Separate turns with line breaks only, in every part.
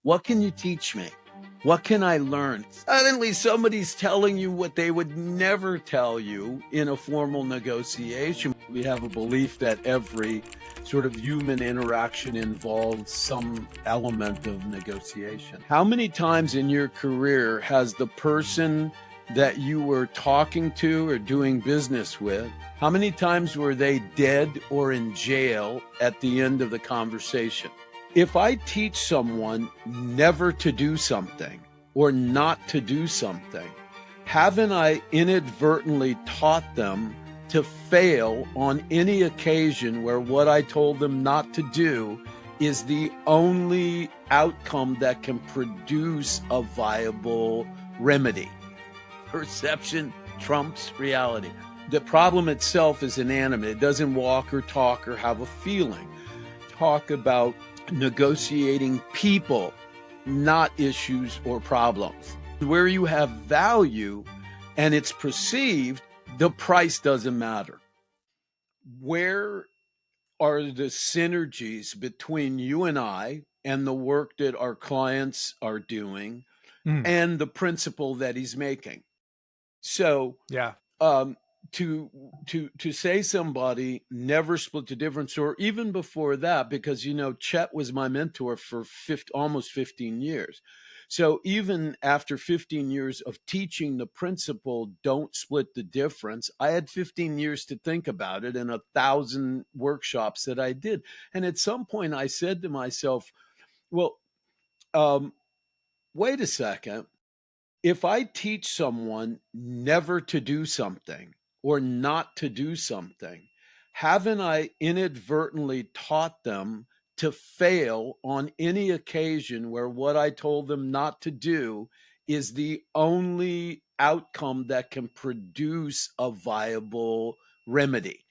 What can you teach me? What can I learn? Suddenly, somebody's telling you what they would never tell you in a formal negotiation. We have a belief that every sort of human interaction involves some element of negotiation. How many times in your career has the person that you were talking to or doing business with, how many times were they dead or in jail at the end of the conversation? If I teach someone never to do something or not to do something, haven't I inadvertently taught them to fail on any occasion where what I told them not to do is the only outcome that can produce a viable remedy? Perception trumps reality. The problem itself is inanimate. It doesn't walk or talk or have a feeling. Talk about negotiating people, not issues or problems. Where you have value and it's perceived, the price doesn't matter. Where are the synergies between you and I and the work that our clients are doing and the principle that he's making? So,
Yeah.
To say somebody never split the difference, or even before that, because Chet was my mentor for almost 15 years. So even after 15 years of teaching the principle, don't split the difference, I had 15 years to think about it and 1,000 workshops that I did. And at some point I said to myself, well, wait a second. If I teach someone never to do something or not to do something, haven't I inadvertently taught them to fail on any occasion where what I told them not to do is the only outcome that can produce a viable remedy?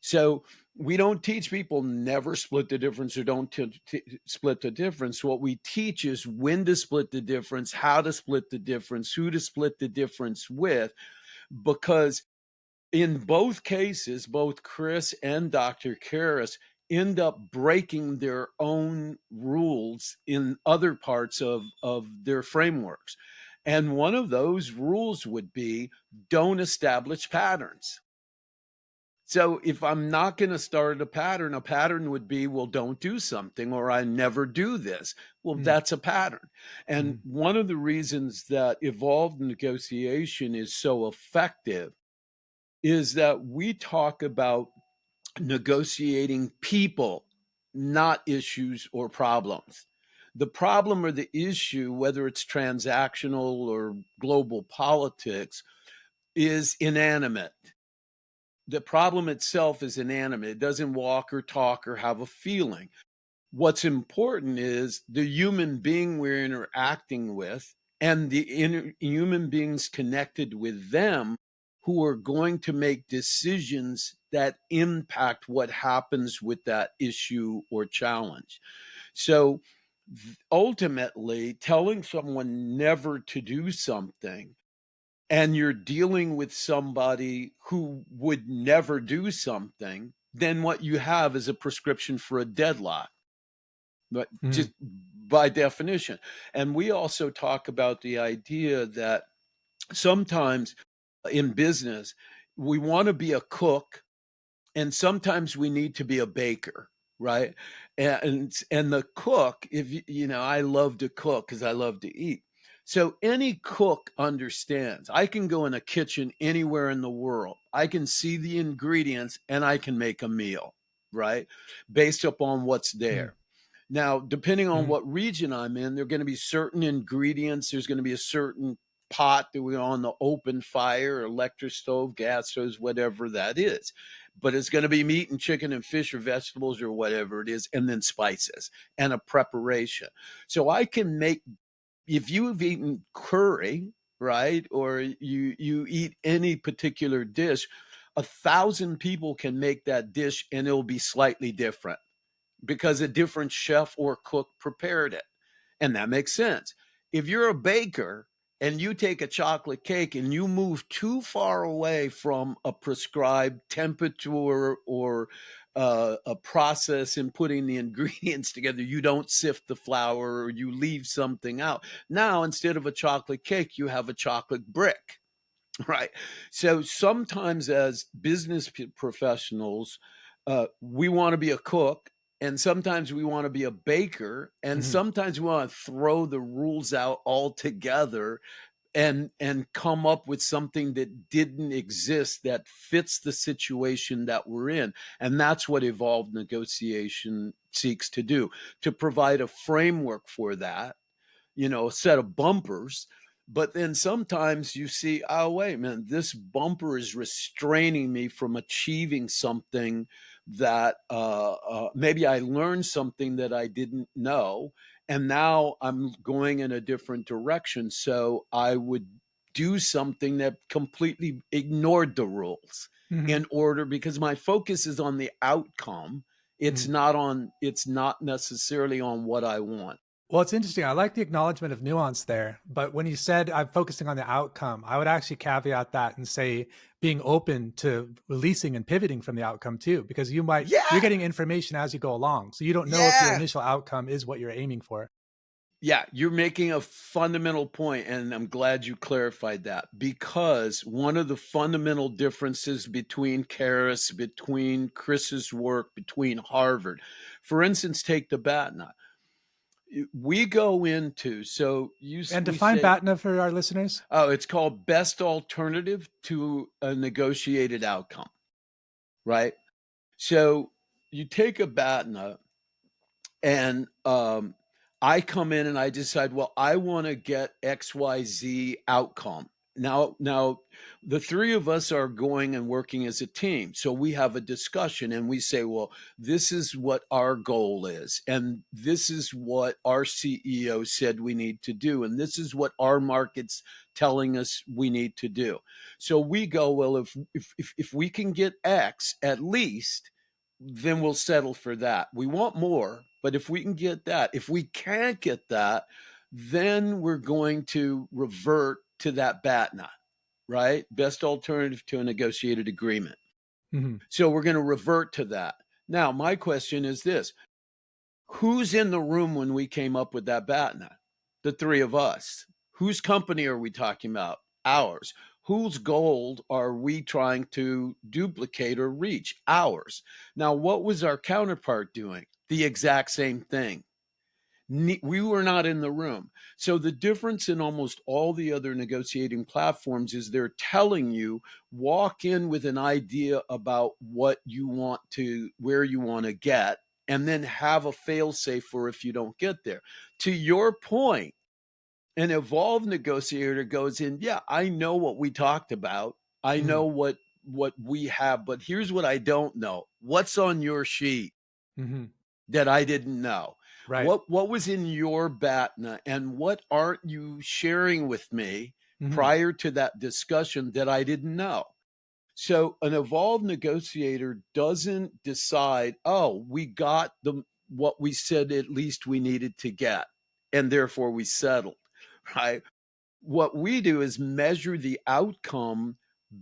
So we don't teach people never split the difference or don't split the difference. What we teach is when to split the difference, how to split the difference, who to split the difference with, because in both cases, both Chris and Dr. Karras end up breaking their own rules in other parts of their frameworks. And one of those rules would be don't establish patterns. So if I'm not going to start a pattern would be, well, don't do something, or I never do this. Well, that's a pattern. And one of the reasons that evolved negotiation is so effective is that we talk about negotiating people, not issues or problems. The problem or the issue, whether it's transactional or global politics, is inanimate. The problem itself is inanimate. It doesn't walk or talk or have a feeling. What's important is the human being we're interacting with and the human beings connected with them who are going to make decisions that impact what happens with that issue or challenge. So ultimately, telling someone never to do something and you're dealing with somebody who would never do something, then what you have is a prescription for a deadlock, but just by definition. And we also talk about the idea that sometimes in business, we want to be a cook, and sometimes we need to be a baker, right? And the cook, if I love to cook because I love to eat. So any cook understands. I can go in a kitchen anywhere in the world. I can see the ingredients and I can make a meal, right? Based upon what's there. Now, depending on what region I'm in, there are going to be certain ingredients. There's going to be a certain pot that we're on the open fire, electric stove, gas stoves, whatever that is. But it's going to be meat and chicken and fish or vegetables or whatever it is, and then spices and a preparation. So I can make, if you've eaten curry, right, or you eat any particular dish, 1,000 people can make that dish and it'll be slightly different because a different chef or cook prepared it. And that makes sense. If you're a baker and you take a chocolate cake and you move too far away from a prescribed temperature or a process in putting the ingredients together. You don't sift the flour or you leave something out. Now, instead of a chocolate cake, you have a chocolate brick. Right. So sometimes as business professionals, we want to be a cook, and sometimes we want to be a baker, and
Mhm.
sometimes we want to throw the rules out altogether and come up with something that didn't exist that fits the situation that we're in. And that's what evolved negotiation seeks to do, to provide a framework for that, a set of bumpers. But then sometimes you see, oh, wait, man, this bumper is restraining me from achieving something that maybe I learned something that I didn't know. And now I'm going in a different direction. So I would do something that completely ignored the rules
Mhm.
in order, because my focus is on the outcome.
Mhm.
It's not necessarily on what I want.
Well, it's interesting. I like the acknowledgement of nuance there, but when you said I'm focusing on the outcome, I would actually caveat that and say being open to releasing and pivoting from the outcome too, because you're
Yeah.
getting information as you go along. So you don't know if your
Yeah.
initial outcome is what you're aiming for.
Yeah, you're making a fundamental point, and I'm glad you clarified that, because one of the fundamental differences between Karis, between Chris's work, between Harvard, for instance, take the BATNA. We go into, so
And
we
define
say,
BATNA for our listeners.
oh, it's called best alternative to a negotiated outcome, right? So you take a BATNA, and I come in and I decide, well, I want to get XYZ outcome. Now, the three of us are going and working as a team. So we have a discussion and we say, well, this is what our goal is. And this is what our CEO said we need to do. And this is what our market's telling us we need to do. So we go, well, if we can get X at least, then we'll settle for that. We want more, but if we can get that, if we can't get that, then we're going to revert to that BATNA, right? Best alternative to a negotiated agreement.
Mhm.
So we're going to revert to that. Now, my question is this: who's in the room when we came up with that BATNA? The three of us. Whose company are we talking about? Ours. Whose goal are we trying to duplicate or reach? Ours. Now, what was our counterpart doing? The exact same thing. We were not in the room. So the difference in almost all the other negotiating platforms is they're telling you, walk in with an idea about what you want to, where you want to get, and then have a fail safe for if you don't get there. To your point, an evolved negotiator goes in, yeah, I know what we talked about. I know
Mhm.
what we have, but here's what I don't know. What's on your sheet
Mhm.
that I didn't know?
Right.
What was in your BATNA, and what aren't you sharing with me
Mhm.
prior to that discussion that I didn't know? So an evolved negotiator doesn't decide, oh, we got the what we said at least we needed to get, and therefore we settled, right? What we do is measure the outcome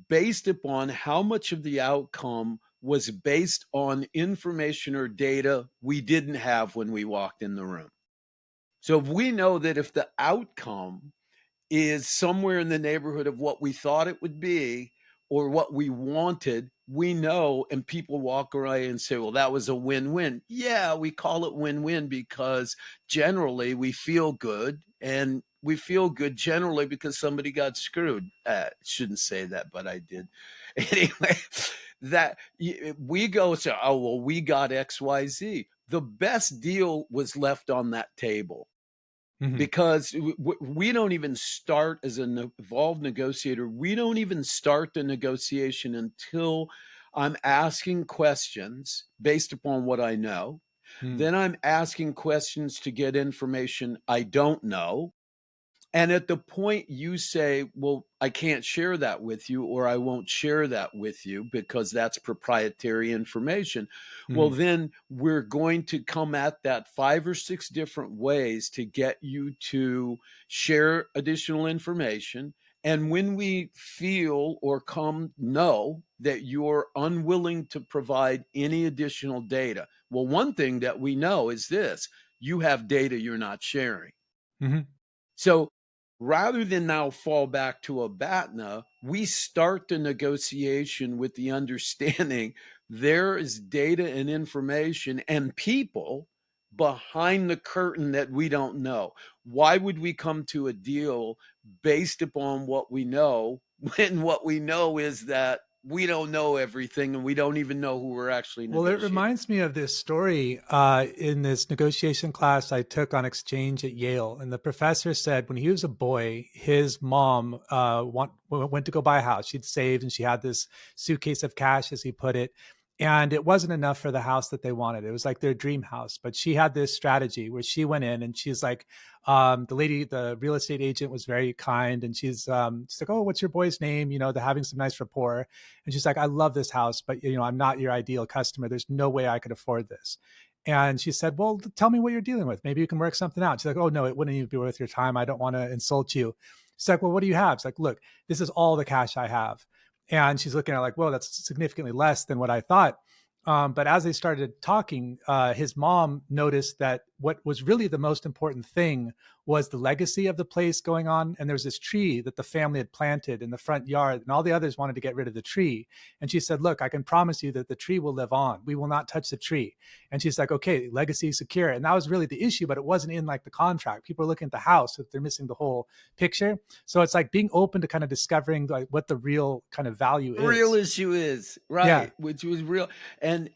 based upon how much of the outcome was based on information or data we didn't have when we walked in the room. So if we know that if the outcome is somewhere in the neighborhood of what we thought it would be or what we wanted, we know, and people walk away and say, well, that was a win-win. Yeah, we call it win-win because generally we feel good, and we feel good generally because somebody got screwed. Shouldn't say that, but I did. Anyway, that we go say, oh, well, we got XYZ. The best deal was left on that table,
Mhm.
because we don't even start as an evolved negotiator. We don't even start the negotiation until I'm asking questions based upon what I know.
Mhm.
Then I'm asking questions to get information I don't know. And at the point you say, well, I can't share that with you, or I won't share that with you because that's proprietary information. Well,
Mhm.
then we're going to come at that 5 or 6 different ways to get you to share additional information And when we feel or come know that you're unwilling to provide any additional data, well, one thing that we know is this: you have data you're not sharing.
Mhm.
So rather than now fall back to a BATNA, we start the negotiation with the understanding there is data and information and people behind the curtain that we don't know. Why would we come to a deal based upon what we know when what we know is that we don't know everything and we don't even know who we're actually
Well, it
negotiating?
reminds me of this story in this negotiation class I took on exchange at Yale. And the professor said when he was a boy, his mom went to go buy a house. She'd saved and she had this suitcase of cash, as he put it. And it wasn't enough for the house that they wanted. It was like their dream house. But she had this strategy where she went in and she's like, the lady, the real estate agent was very kind. And she's like, oh, what's your boy's name? You know, they're having some nice rapport. And she's like, I love this house, but you know, I'm not your ideal customer. There's no way I could afford this. And she said, well, tell me what you're dealing with. Maybe you can work something out. She's like, oh no, it wouldn't even be worth your time. I don't want to insult you. She's like, well, what do you have? It's like, look, this is all the cash I have. And she's looking at it like, well, that's significantly less than what I thought. But as they started talking, his mom noticed that what was really the most important thing was the legacy of the place going on. And there was this tree that the family had planted in the front yard, and all the others wanted to get rid of the tree. And she said, look, I can promise you that the tree will live on. We will not touch the tree. And she's like, okay, legacy secure. And that was really the issue, but it wasn't in like the contract. People are looking at the house, if they're missing the whole picture. So it's like being open to kind of discovering like what the real kind of value
Real
is.
issue is,
Yeah.
right, which was real. And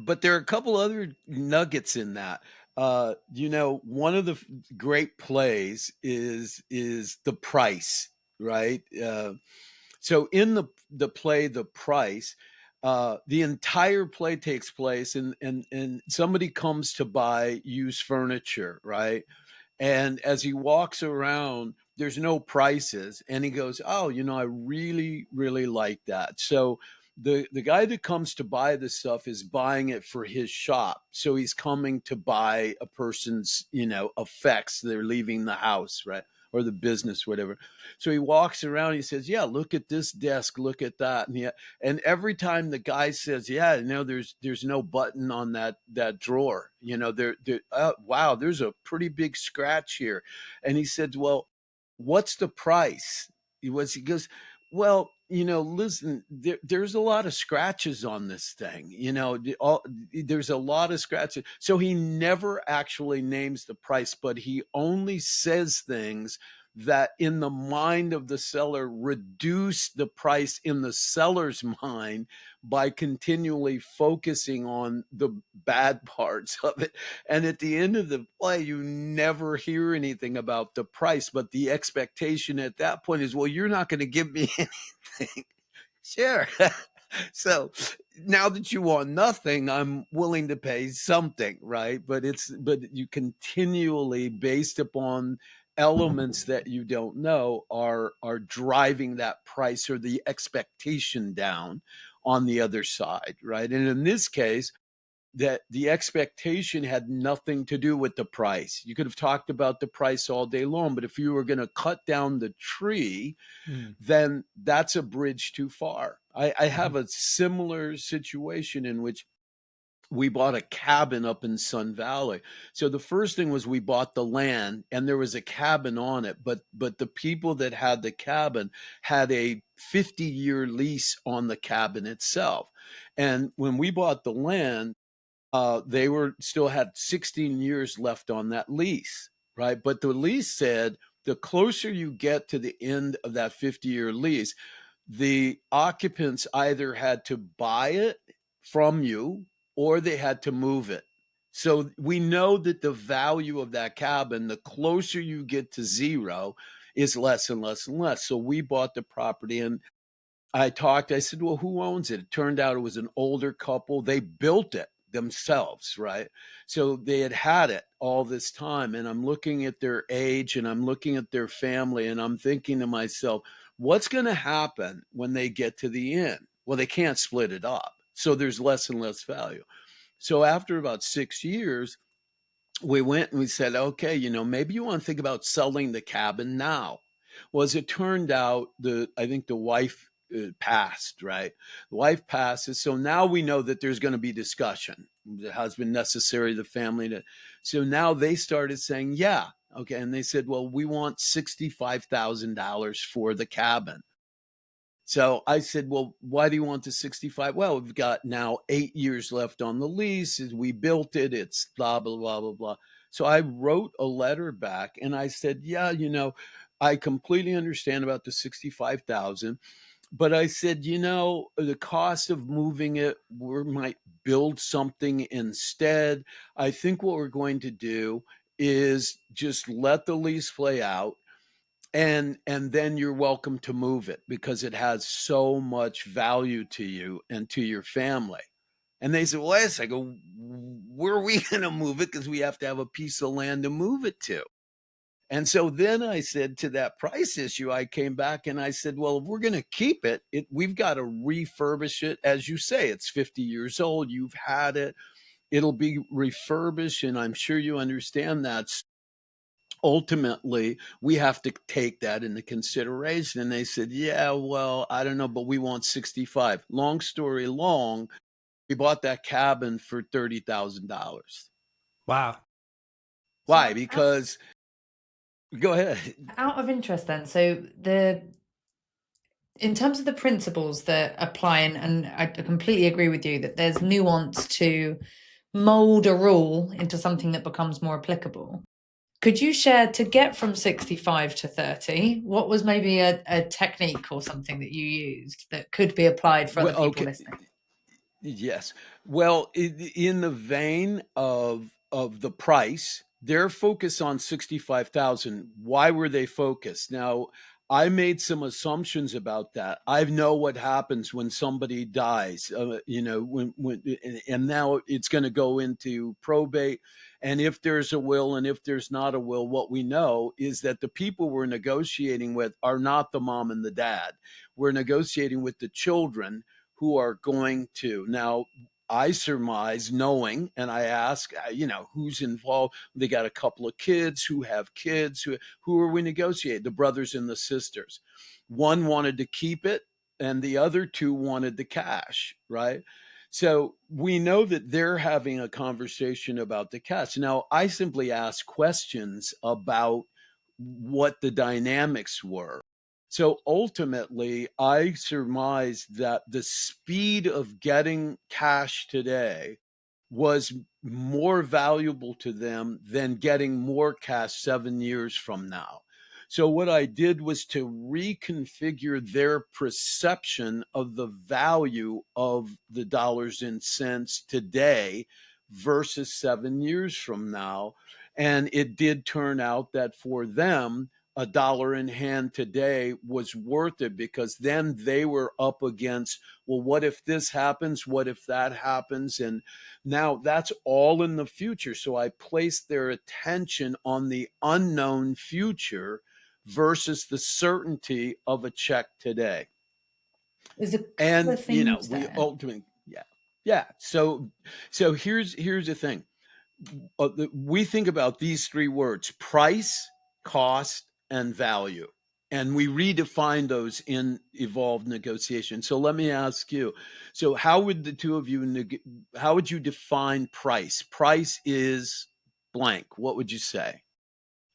but there are a couple other nuggets in that. One of the great plays is the price, right? So in the play The Price, the entire play takes place and somebody comes to buy used furniture, right? And as he walks around, there's no prices. And he goes, oh, I really, really like that. So the guy that comes to buy the stuff is buying it for his shop. So he's coming to buy a person's, effects. They're leaving the house, right? Or the business, whatever. So he walks around, he says, yeah, look at this desk, look at that. And every time the guy says, yeah, there's no button on that drawer, wow, there's a pretty big scratch here. And he said, well, what's the price? He goes, well, listen, there's a lot of scratches on this thing. There's a lot of scratches. So he never actually names the price, but he only says things that in the mind of the seller reduce the price in the seller's mind by continually focusing on the bad parts of it. And at the end of the play, you never hear anything about the price, but the expectation at that point is, well, you're not going to give me anything. Sure. So now that you want nothing, I'm willing to pay something, right? But you continually, based upon elements that you don't know, are driving that price or the expectation down on the other side, right? And in this case, that the expectation had nothing to do with the price. You could have talked about the price all day long, but if you were going to cut down the tree,
Mm.
then that's a bridge too far. I
Mhm.
have a similar situation in which we bought a cabin up in Sun Valley. So the first thing was we bought the land and there was a cabin on it, but the people that had the cabin had a 50-year lease on the cabin itself. And when we bought the land, they were still had 16 years left on that lease, right? But the lease said the closer you get to the end of that 50-year lease, the occupants either had to buy it from you or they had to move it. So we know that the value of that cabin, the closer you get to zero, is less and less and less. So we bought the property and I said, well, who owns it? It turned out it was an older couple. They built it themselves, right? So they had it all this time. And I'm looking at their age and I'm looking at their family and I'm thinking to myself, what's going to happen when they get to the end? Well, they can't split it up. So there's less and less value. So after about 6 years, we went and we said, okay, maybe you want to think about selling the cabin now. Well, as it turned out, I think the wife passed, right? The wife passes. So now we know that there's going to be discussion. The husband necessary, the family. So now they started saying, yeah, okay. And they said, well, we want $65,000 for the cabin. So I said, well, why do you want the 65? Well, we've got now 8 years left on the lease. We built it. It's blah, blah, blah, blah, blah. So I wrote a letter back and I said, yeah, I completely understand about the 65,000, but I said, the cost of moving it, we might build something instead. I think what we're going to do is just let the lease play out, and then you're welcome to move it because it has so much value to you and to your family. And they said, well, wait a second, where are we going to move it? Because we have to have a piece of land to move it to. And so then I said, to that price issue, I came back and I said, well, if we're going to keep we've got to refurbish it. As you say, it's 50 years old. You've had it. It'll be refurbished. And I'm sure you understand that ultimately we have to take that into consideration. And they said, yeah, well, I don't know, but we want 65. Long story long, we bought that cabin for $30,000.
Wow.
So
Why? Because go ahead.
out of interest then, so in terms of the principles that apply, and I completely agree with you that there's nuance to mold a rule into something that becomes more applicable. Could you share, to get from 65 to 30, what was maybe a technique or something that you used that could be applied for other people listening?
Yes. Well, in the vein of the price, they're focused on 65,000. Why were they focused? Now, I made some assumptions about that. I know what happens when somebody dies, and now it's going to go into probate. And if there's a will and if there's not a will, what we know is that the people we're negotiating with are not the mom and the dad. We're negotiating with the children who are going to. Now, I surmise, knowing, and I ask, who's involved? They got a couple of kids who have kids. Who are we negotiating? The brothers and the sisters. One wanted to keep it, and the other two wanted the cash, right? So we know that they're having a conversation about the cash. Now, I simply ask questions about what the dynamics were. So ultimately, I surmise that the speed of getting cash today was more valuable to them than getting more cash 7 years from now. So, what I did was to reconfigure their perception of the value of the dollars and cents today versus 7 years from now. And it did turn out that for them, a dollar in hand today was worth it because then they were up against, well, what if this happens? What if that happens? And now that's all in the future. So I placed their attention on the unknown future versus the certainty of a check today.
There's a couple
And,
of things
we
there.
ultimately, yeah. Yeah. So here's the thing. We think about these three words: price, cost, and value. And we redefine those in evolved negotiation. So let me ask you, so how would the two of you, how would you define price? Price is blank. What would you say?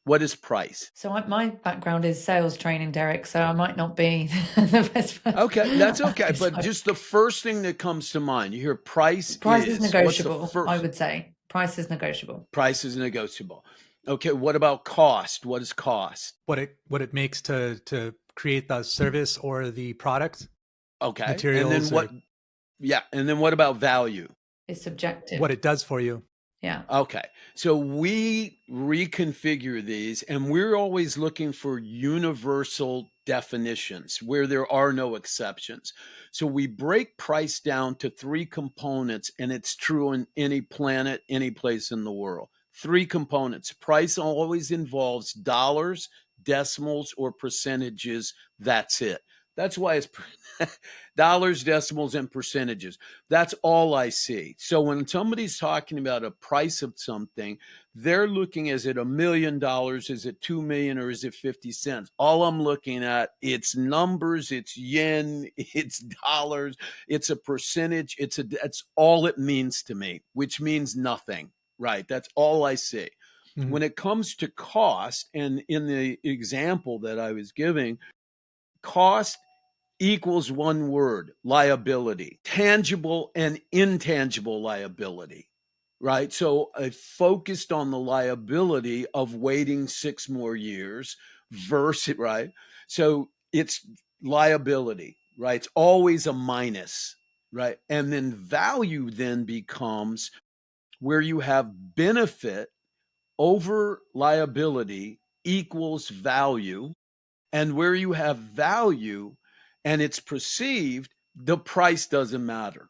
What is price?
So my background is sales training, Derrick, so I might not be the best person.
Okay, that's okay.
So
But just the first thing that comes to mind, you hear price
price is
what's the
negotiable, I
first?
would say. Price is negotiable.
Price is negotiable. Okay, what about cost? What is cost?
What it makes to create the service or the product,
Okay. And then
materials, or
what about value?
It's subjective.
what it does for you.
Yeah.
Okay. So we reconfigure these and we're always looking for universal definitions where there are no exceptions. So we break price down to three components, and it's true in any planet, any place in the world. Three components. Price always involves dollars, decimals, or percentages. That's it. That's why it's dollars, decimals, and percentages. That's all I see. So when somebody's talking about a price of something, they're looking, is it $1 million? Is it 2 million? Or is it 50 cents? All I'm looking at, it's numbers, it's yen, it's dollars, it's a percentage. That's all it means to me, which means nothing, right? That's all I see.
Mhm.
When it comes to cost, and in the example that I was giving, cost equals one word: liability. Tangible and intangible liability, right? So I focused on the liability of waiting 6 more years versus, right? So it's liability, right? It's always a minus, right? And then value then becomes where you have benefit over liability equals value, and where you have value and it's perceived, the price doesn't matter.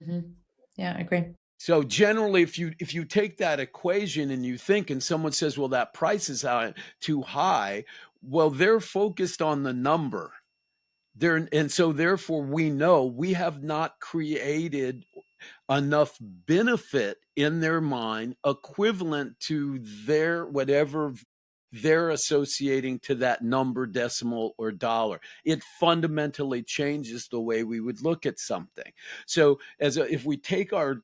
Mm-hmm. Yeah, I agree.
So generally, if you take that equation and you think, and someone says, well, that price is too high, well, they're focused on the number. And so therefore we know we have not created enough benefit in their mind equivalent to their whatever they're associating to that number, decimal, or dollar. It fundamentally changes the way we would look at something. So if we take our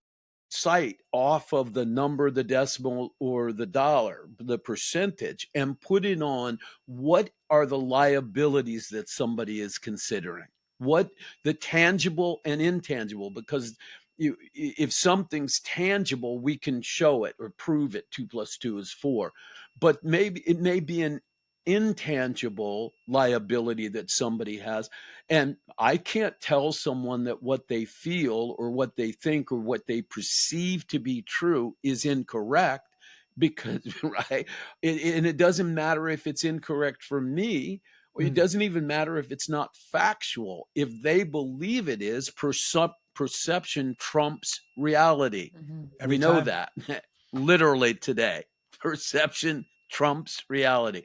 sight off of the number, the decimal, or the dollar, the percentage, and put it on what are the liabilities that somebody is considering, what the tangible and intangible, because if something's tangible, we can show it or prove it. 2 plus 2 is 4. But maybe it may be an intangible liability that somebody has. And I can't tell someone that what they feel or what they think or what they perceive to be true is incorrect, because, right? And it doesn't matter if it's incorrect for me, or it doesn't even matter if it's not factual. If they believe it is, perception trumps reality.
Every
We know
time.
that literally today. Perception trumps reality.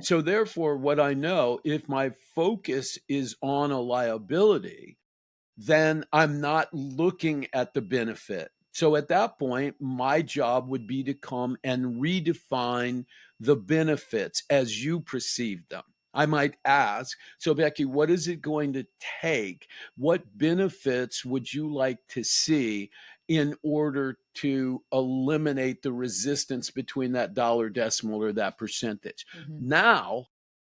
So therefore, what I know, if my focus is on a liability, then I'm not looking at the benefit. So at that point, my job would be to come and redefine the benefits as you perceive them. I might ask, so Becky, what is it going to take? What benefits would you like to see in order to eliminate the resistance between that dollar, decimal, or that percentage?
Mm-hmm.
Now,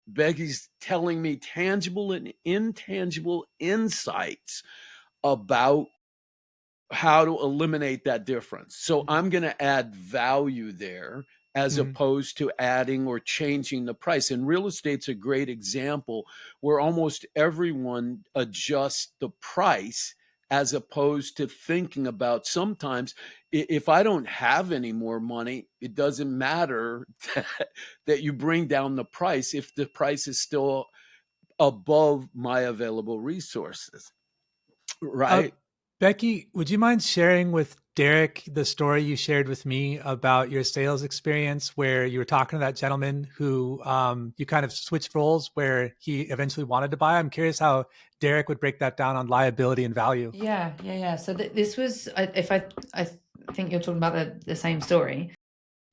Becky's telling me tangible and intangible insights about how to eliminate that difference. So I'm going to add value there as opposed to adding or changing the price. And real estate's a great example where almost everyone adjusts the price as opposed to thinking about, sometimes if I don't have any more money, it doesn't matter that you bring down the price if the price is still above my available resources, right?
Becky, would you mind sharing with Derrick the story you shared with me about your sales experience where you were talking to that gentleman who you kind of switched roles where he eventually wanted to buy? I'm curious how Derrick would break that down on liability and value.
Yeah. So this was, if I think you're talking about the same story.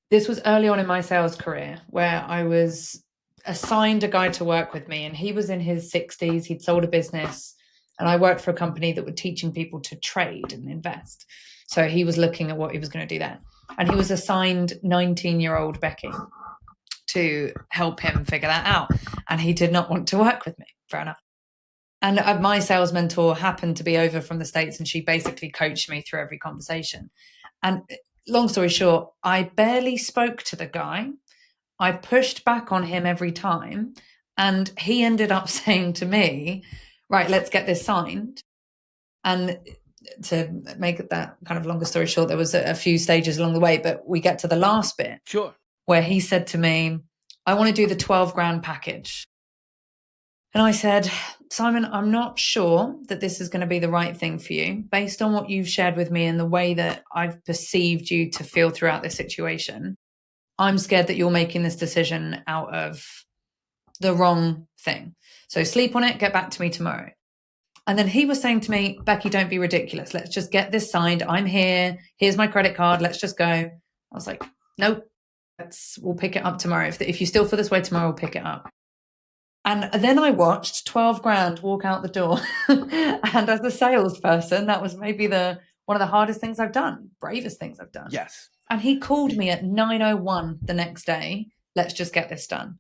This was early on in my sales career where I was assigned a guy to work with me, and he was in his 60s. He'd sold a business, and I worked for a company that were teaching people to trade and invest. So he was looking at what he was going to do there. And he was assigned 19-year-old Becky to help him figure that out. And he did not want to work with me. Fair enough. And my sales mentor happened to be over from the States, and she basically coached me through every conversation. And long story short, I barely spoke to the guy. I pushed back on him every time. And he ended up saying to me, right, let's get this signed. And to make that kind of longer story short, there was a few stages along the way, but we get to the last bit.
Sure.
Where he said to me, I want to do the 12 grand package. And I said, Simon, I'm not sure that this is going to be the right thing for you based on what you've shared with me and the way that I've perceived you to feel throughout this situation. I'm scared that you're making this decision out of the wrong thing. So sleep on it, get back to me tomorrow. And then he was saying to me, Becky, don't be ridiculous. Let's just get this signed. I'm here. Here's my credit card. Let's just go. I was like, nope, we'll pick it up tomorrow. If you still feel this way tomorrow, we'll pick it up. And then I watched 12 grand walk out the door. And as a salesperson, that was maybe one of the hardest things I've done, bravest things I've done.
Yes.
And he called me at 9:01 the next day. Let's just get this done.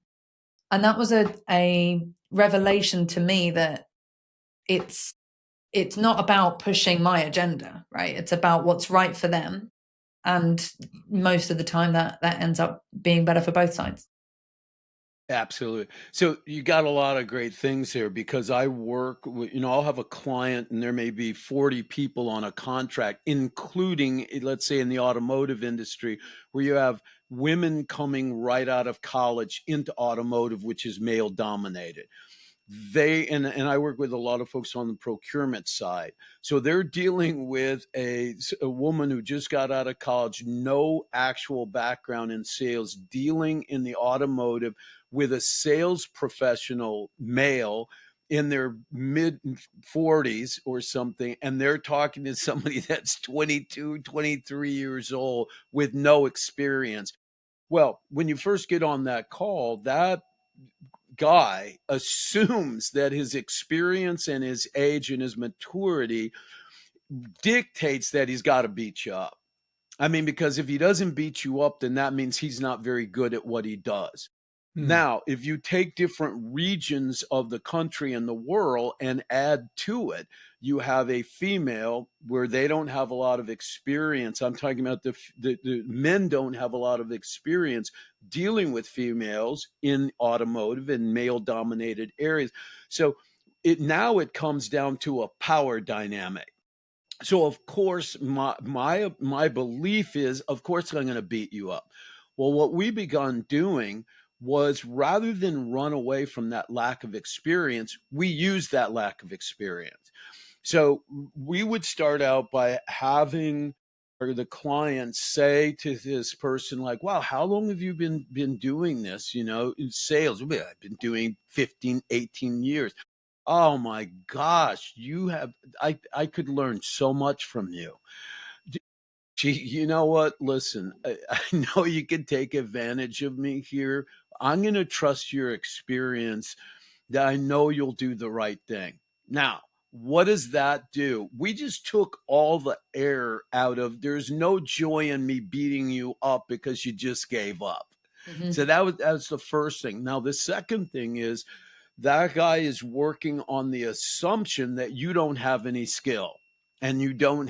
And that was a revelation to me that it's not about pushing my agenda, right? It's about what's right for them. And most of the time that ends up being better for both sides.
Absolutely. So you got a lot of great things here, because I work with, I'll have a client and there may be 40 people on a contract, including, let's say, in the automotive industry, where you have women coming right out of college into automotive, which is male dominated. And I work with a lot of folks on the procurement side. So they're dealing with a woman who just got out of college, no actual background in sales, dealing in the automotive with a sales professional male in their mid 40s or something. And they're talking to somebody that's 22, 23 years old with no experience. Well, when you first get on that call, that guy assumes that his experience and his age and his maturity dictates that he's got to beat you up. I mean, because if he doesn't beat you up, then that means he's not very good at what he does. Now, if you take different regions of the country and the world and add to it, you have a female where they don't have a lot of experience. I'm talking about the men don't have a lot of experience dealing with females in automotive and male dominated areas. So it comes down to a power dynamic. So of course, my belief is, of course, I'm going to beat you up. Well, what we begun doing was, rather than run away from that lack of experience, we use that lack of experience. So we would start out by having the client say to this person, like, wow, how long have you been doing this, in sales? I've been doing 15, 18 years. Oh my gosh, I could learn so much from you. Gee, you know what? Listen, I know you can take advantage of me here. I'm going to trust your experience, that I know you'll do the right thing. Now, what does that do? We just took all the air out of, there's no joy in me beating you up because you just gave up. Mm-hmm. So that was the first thing. Now, the second thing is, that guy is working on the assumption that you don't have any skill, and you don't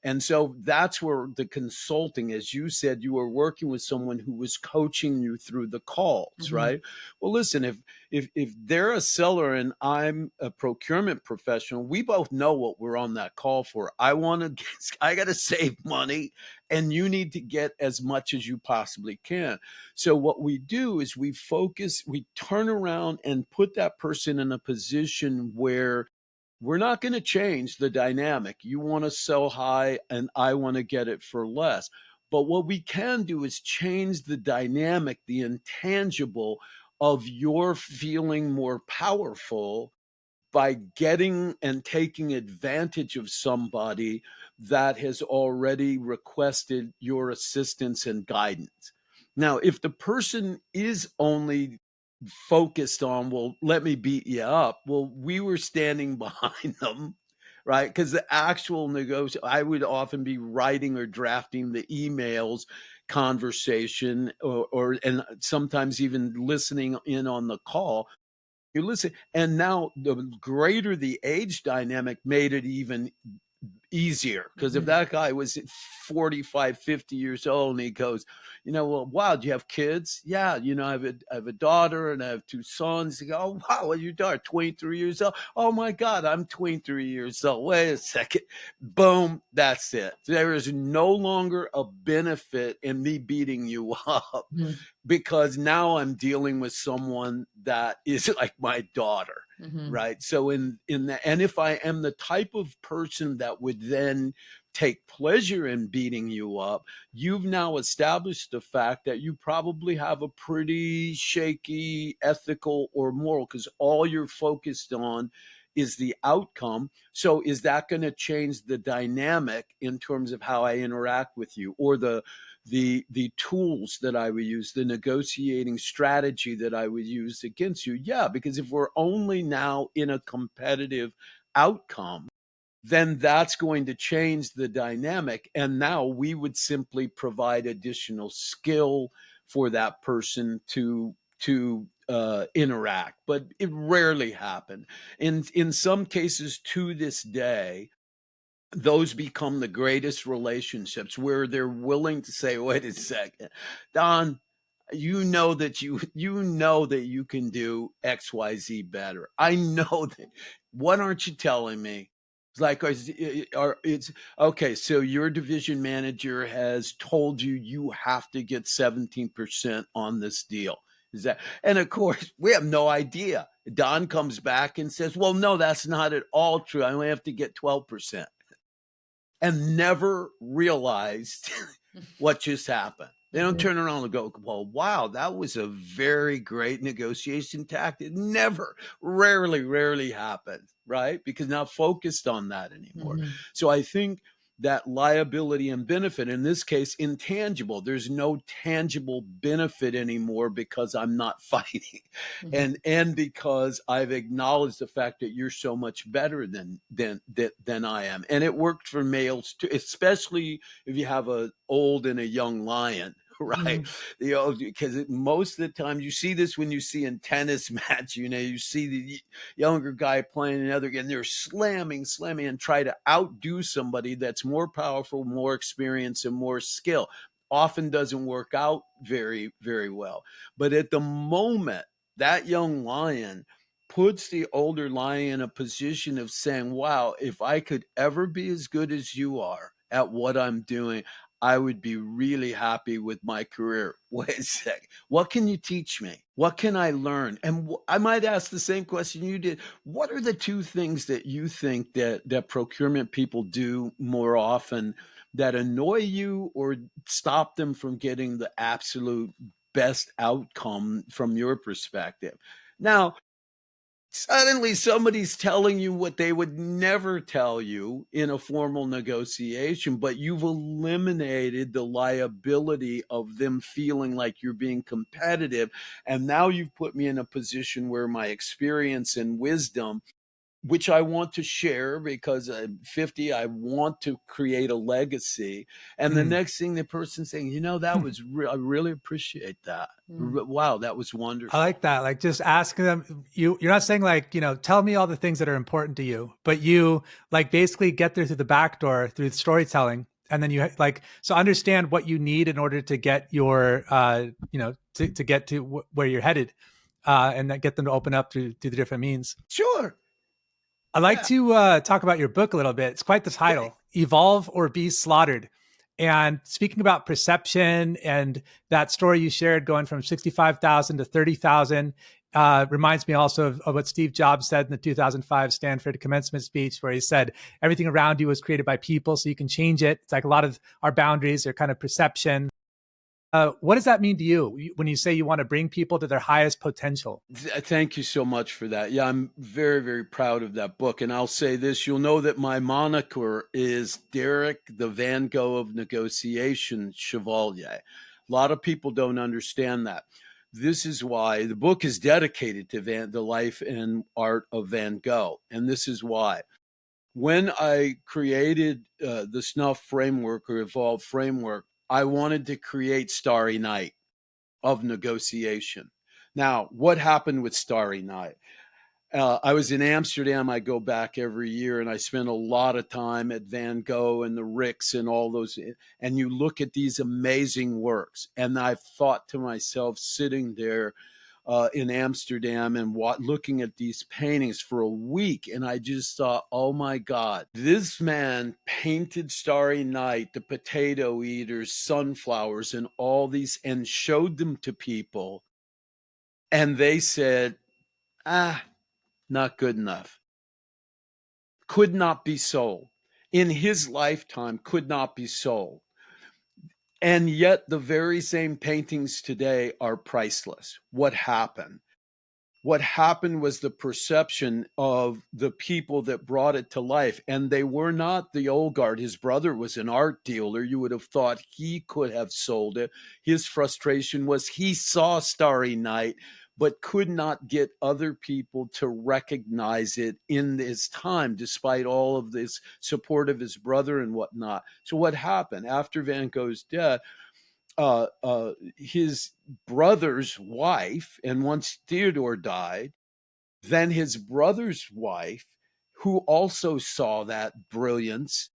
and so that's where the consulting, as you said, you were working with someone who was coaching you through the calls. Mm-hmm. Right? Well, listen, if they're a seller and I'm a procurement professional, we both know what we're on that call for. I got to save money, and you need to get as much as you possibly can. So what we do is we turn around and put that person in a position where we're not going to change the dynamic. You want to sell high and I want to get it for less. But what we can do is change the dynamic, the intangible of your feeling more powerful by getting and taking advantage of somebody that has already requested your assistance and guidance. Now, if the person is only focused on, well, let me beat you up, well, we were standing behind them, right? Because the actual I would often be writing or drafting the emails conversation, and sometimes even listening in on the call. You listen, and now the greater the age dynamic made it even easier, because if that guy was 45, 50 years old and he goes, well, wow, do you have kids? Yeah, I have a daughter and I have two sons. You go, oh, wow, what's your daughter? 23 years old. Oh my God, I'm 23 years old. Wait a second. Boom, that's it. There is no longer a benefit in me beating you up, because now I'm dealing with someone that is like my daughter. Mm-hmm. Right. So and if I am the type of person that would then take pleasure in beating you up, you've now established the fact that you probably have a pretty shaky ethical or moral, because all you're focused on is the outcome. So is that going to change the dynamic in terms of how I interact with you, or the tools that I would use, the negotiating strategy that I would use against you? Yeah, because if we're only now in a competitive outcome, then that's going to change the dynamic. And now we would simply provide additional skill for that person to interact, but it rarely happened. In some cases, to this day, those become the greatest relationships, where they're willing to say, wait a second, Don, you know that you can do XYZ better. I know that. What aren't you telling me? It's like, it's okay. So your division manager has told you you have to get 17% on this deal. Is that? And of course, we have no idea. Don comes back and says, well, no, that's not at all true. I only have to get 12%, and never realized what just happened. They don't turn around and go, well, wow, that was a very great negotiation tactic. Never, rarely happens, right? Because not focused on that anymore.
Mm-hmm.
So I think that liability and benefit, in this case, intangible. There's no tangible benefit anymore because I'm not fighting,
Mm-hmm.
and because I've acknowledged the fact that you're so much better than I am. And it worked for males too, especially if you have an old and a young lion. Right, because most of the time you see this when you see in tennis match. You see the younger guy playing another, and they're slamming, and try to outdo somebody that's more powerful, more experience, and more skill. Often doesn't work out very, very well. But at the moment, that young lion puts the older lion in a position of saying, wow, if I could ever be as good as you are at what I'm doing, I would be really happy with my career. Wait a sec. What can you teach me? What can I learn? And I might ask the same question you did. What are the two things that you think that procurement people do more often that annoy you or stop them from getting the absolute best outcome from your perspective? Now, suddenly somebody's telling you what they would never tell you in a formal negotiation, but you've eliminated the liability of them feeling like you're being competitive. And now you've put me in a position where my experience and wisdom, which I want to share because I'm 50, I want to create a legacy. And the next thing, the person saying, that was I really appreciate that. Wow, that was wonderful.
I like that. Like, just asking them, you're not saying like, tell me all the things that are important to you, but you like basically get there through the back door through storytelling. And then you so understand what you need in order to get your, to get to where you're headed, and then get them to open up through the different means.
Sure.
I'd like
Yeah.
to talk about your book a little bit. It's quite the title,
Okay.
Evolve or Be Slaughtered. And speaking about perception and that story you shared going from 65,000 to 30,000, reminds me also of what Steve Jobs said in the 2005 Stanford commencement speech, where he said, everything around you was created by people, so you can change it. It's like a lot of our boundaries are kind of perception. What does that mean to you when you say you want to bring people to their highest potential?
Thank you so much for that. Yeah, I'm very, very proud of that book. And I'll say this, you'll know that my moniker is Derrick the Van Gogh of Negotiation Chevalier. A lot of people don't understand that. This is why the book is dedicated to the life and art of Van Gogh. And this is why. When I created the SNUF framework or Evolve framework, I wanted to create Starry Night of negotiation. Now, what happened with Starry Night? I was in Amsterdam. I go back every year, and I spend a lot of time at Van Gogh and the Ricks and all those. And you look at these amazing works, and I've thought to myself, sitting there in Amsterdam and looking at these paintings for a week, and I just thought, oh my God, this man painted Starry Night, the potato eaters, sunflowers, and all these, and showed them to people, and they said, not good enough. Could not be sold. in his lifetime could not be sold. And yet the very same paintings today are priceless. What happened? What happened was the perception of the people that brought it to life. And they were not the old guard. His brother was an art dealer. You would have thought he could have sold it. His frustration was he saw Starry Night, but could not get other people to recognize it in his time, despite all of this support of his brother and whatnot. So what happened after Van Gogh's death? His brother's wife, and once Theodore died, then his brother's wife, who also saw that brilliance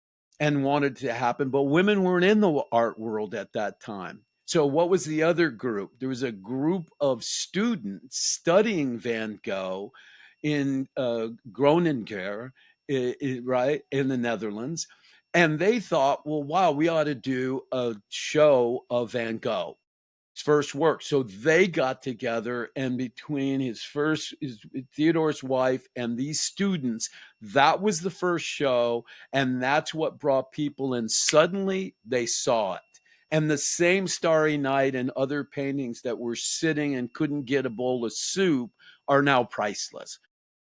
and wanted to happen, but women weren't in the art world at that time. So what was the other group? There was a group of students studying Van Gogh in Groningen, right, in the Netherlands. And they thought, well, wow, we ought to do a show of Van Gogh, his first work. So they got together, and between his Theodore's wife and these students, that was the first show, and that's what brought people in. Suddenly they saw it. And the same Starry Night and other paintings that were sitting and couldn't get a bowl of soup are now priceless.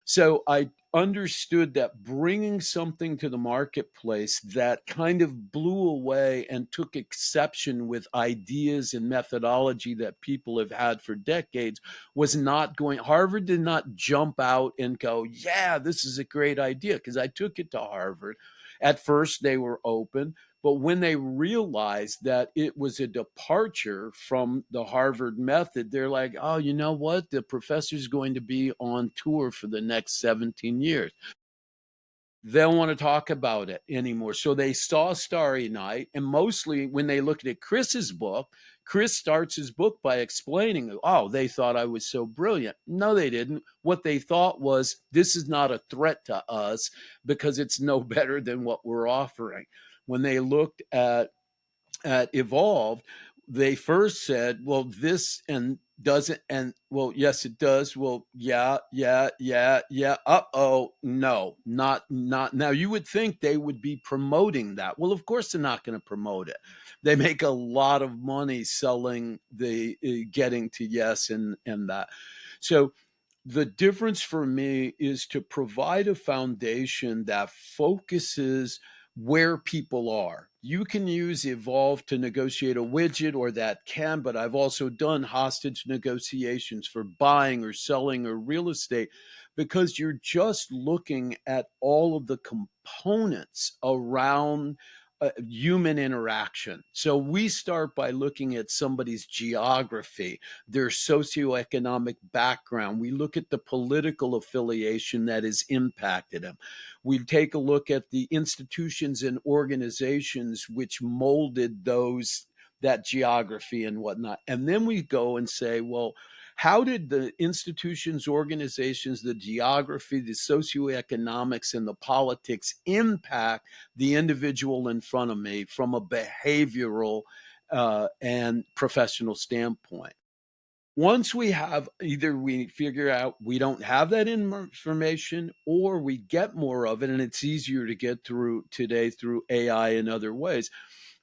So I understood that bringing something to the marketplace that kind of blew away and took exception with ideas and methodology that people have had for decades was not going. Harvard did not jump out and go, yeah, this is a great idea, because I took it to Harvard. At first, they were open. But when they realized that it was a departure from the Harvard method, they're like, oh, you know what? The professor's going to be on tour for the next 17 years. They don't want to talk about it anymore. So they saw Starry Night. And mostly when they looked at Chris's book, Chris starts his book by explaining, oh, they thought I was so brilliant. No, they didn't. What they thought was, this is not a threat to us because it's no better than what we're offering. When they looked at Evolved, they first said, well, this and doesn't, and well, yes, it does. Well, yeah, yeah, yeah, yeah. Uh-oh, no, not now. You would think they would be promoting that. Well, of course they're not going to promote it. They make a lot of money selling the getting to yes and that. So the difference for me is to provide a foundation that focuses where people are. You can use Evolve to negotiate a widget, or that can, but I've also done hostage negotiations for buying or selling or real estate, because you're just looking at all of the components around human interaction. So we start by looking at somebody's geography, their socioeconomic background. We look at the political affiliation that has impacted them. We take a look at the institutions and organizations which molded that geography and whatnot. And then we go and say, well, how did the institutions, organizations, the geography, the socioeconomics, and the politics impact the individual in front of me from a behavioral and professional standpoint? Once we have, either we figure out we don't have that information, or we get more of it and it's easier to get through today through AI and other ways,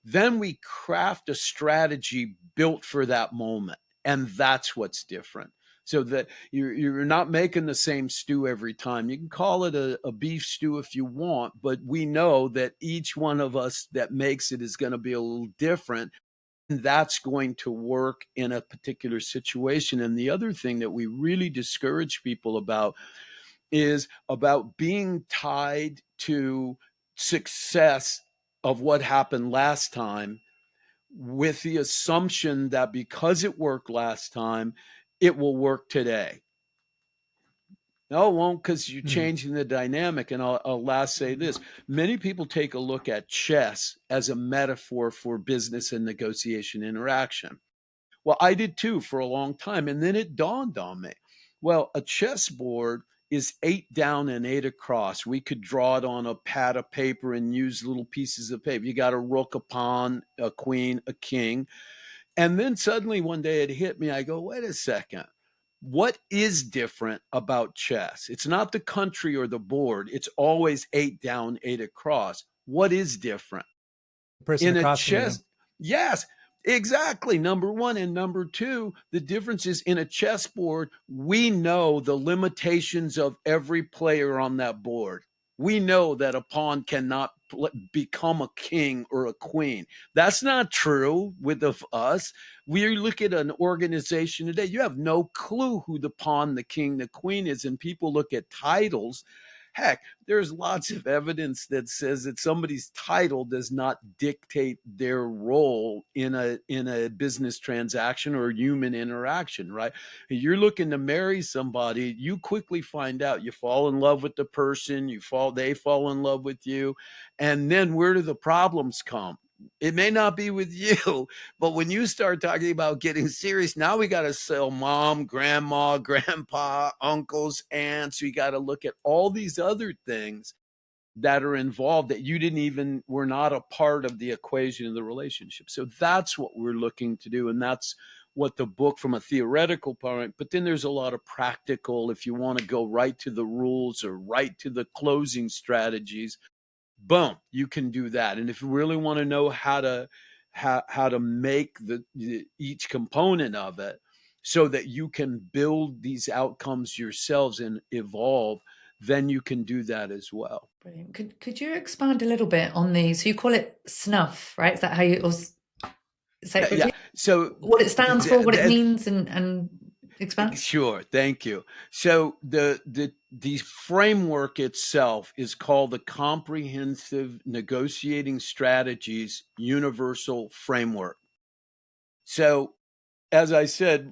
then we craft a strategy built for that moment. And that's what's different. So that you're not making the same stew every time. You can call it a beef stew if you want, but we know that each one of us that makes it is going to be a little different. And that's going to work in a particular situation. And the other thing that we really discourage people about is about being tied to success of what happened last time, with the assumption that because it worked last time, it will work today. No, it won't, because you're changing the dynamic. And I'll last say this. Many people take a look at chess as a metaphor for business and negotiation interaction. Well, I did too for a long time. And then it dawned on me. Well, a chessboard is 8 down and 8 across. We could draw it on a pad of paper and use little pieces of paper. You got a rook, a pawn, a queen, a king. And then suddenly one day it hit me. I go, wait a second. What is different about chess? It's not the country or the board. It's always 8 down, 8 across. What is different?
The person
In a
across from you.
chess, yes, exactly. Number one. And number two, the difference is in a chessboard, we know the limitations of every player on that board. We know that a pawn cannot become a king or a queen. That's not true with us. We look at an organization today, you have no clue who the pawn, the king, the queen is, and people look at titles. Heck, there's lots of evidence that says that somebody's title does not dictate their role in a business transaction or human interaction, right? You're looking to marry somebody, you quickly find out, you fall in love with the person, they fall in love with you, and then where do the problems come? It may not be with you, but when you start talking about getting serious, now we got to sell mom, grandma, grandpa, uncles, aunts. We got to look at all these other things that are involved that you didn't even were not a part of the equation of the relationship. So that's what we're looking to do, and that's what the book from a theoretical point, but then there's a lot of practical, if you want to go right to the rules or right to the closing strategies, boom, you can do that. And if you really want to know how to make each component of it so that you can build these outcomes yourselves and evolve, then you can do that as well.
Brilliant. Could you expand a little bit on the, so you call it SNUF, right? Is that how you say it
Yeah.
quickly?
So
What it stands for, what it means, and expand?
sure, thank you. So the framework itself is called the Comprehensive Negotiating Strategies Universal Framework. So as I said,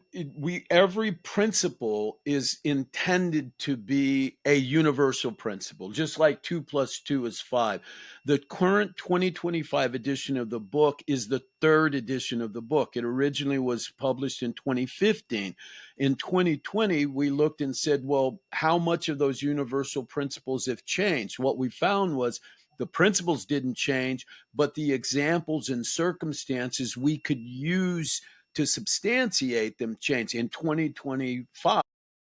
every principle is intended to be a universal principle, just like 2 plus 2 is 5. The current 2025 edition of the book is the third edition of the book. It originally was published in 2015. In 2020, we looked and said, well, how much of those universal principles have changed? What we found was the principles didn't change, but the examples and circumstances we could use to substantiate them change. In 2025,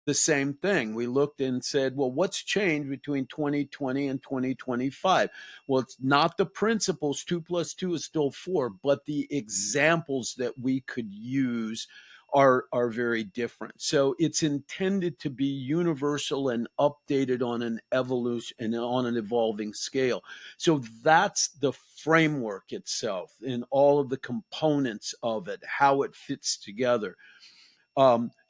the same thing. We looked and said, well, what's changed between 2020 and 2025? Well, it's not the principles, 2 plus 2 is still 4, but the examples that we could use are very different. So it's intended to be universal and updated on an evolution and on an evolving scale. So that's the framework itself and all of the components of it, how it fits together.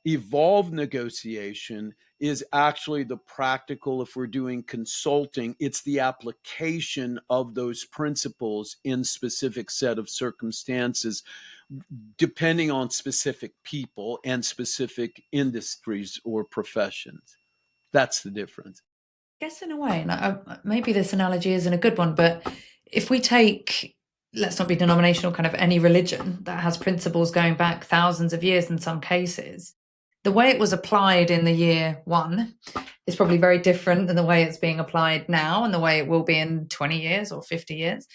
Evolved negotiation is actually the practical, if we're doing consulting, it's the application of those principles in specific set of circumstances, depending on specific people and specific industries or professions. That's the difference.
I guess in a way, and maybe this analogy isn't a good one, but if we take, let's not be denominational, kind of any religion that has principles going back thousands of years in some cases, the way it was applied in the year one is probably very different than the way it's being applied now and the way it will be in 20 years or 50 years.